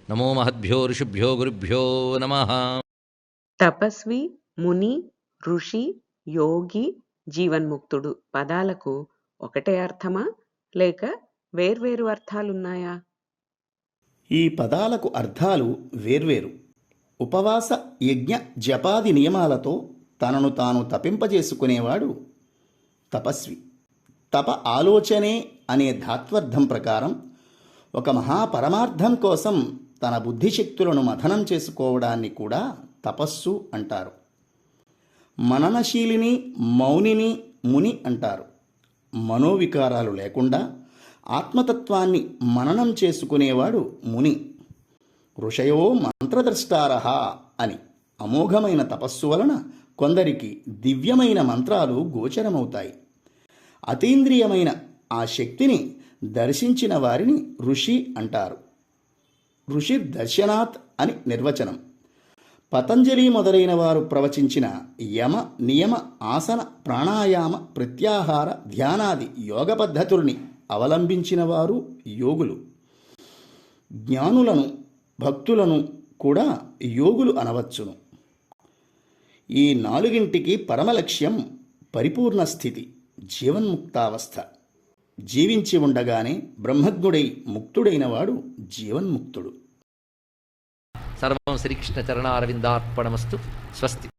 నమో మహద్భ్యో ఋషిభ్యో గురుభ్యో నమః. తపస్వి, ముని, ఋషి, యోగి, జీవన్ముక్తుడు పదాలకు ఒకటే అర్థమా లేక వేర్వేరు అర్థాలున్నాయా? ఈ పదాలకు అర్థాలు వేర్వేరు. ఉపవాస యజ్ఞ జపాది నియమాలతో తనను తాను తపింపజేసుకునేవాడు తపస్వి. తప ఆలోచనే అనే ధాత్వర్థం ప్రకారం ఒక మహాపరమార్థం కోసం తన బుద్ధిశక్తులను మథనం చేసుకోవడాన్ని కూడా తపస్సు అంటారు. మననశీలిని, మౌనిని ముని అంటారు. మనోవికారాలు లేకుండా ఆత్మతత్వాన్ని మననం చేసుకునేవాడు ముని. ఋషయో మంత్రద్రష్టారః అని అమోఘమైన తపస్సు వలన కొందరికి దివ్యమైన మంత్రాలు గోచరమవుతాయి. అతీంద్రియమైన ఆ శక్తిని దర్శించిన వారిని ఋషి అంటారు. ఋషి దర్శనాత్ అని నిర్వచనం. పతంజలి మొదలైన వారు ప్రవచించిన యమ, నియమ, ఆసన, ప్రాణాయామ, ప్రత్యాహార, ధ్యానాది యోగ పద్ధతుల్ని అవలంబించిన వారు యోగులు. జ్ఞానులను, భక్తులను కూడా యోగులు అనవచ్చును. ఈ నాలుగింటికి పరమలక్ష్యం పరిపూర్ణ స్థితి, జీవన్ముక్తావస్థ. జీవించి ఉండగానే బ్రహ్మజ్ఞుడై ముక్తుడైన వాడు జీవన్ముక్తుడు. సర్వం శ్రీకృష్ణ చరణారవిందార్పణమస్తు. స్వస్తి.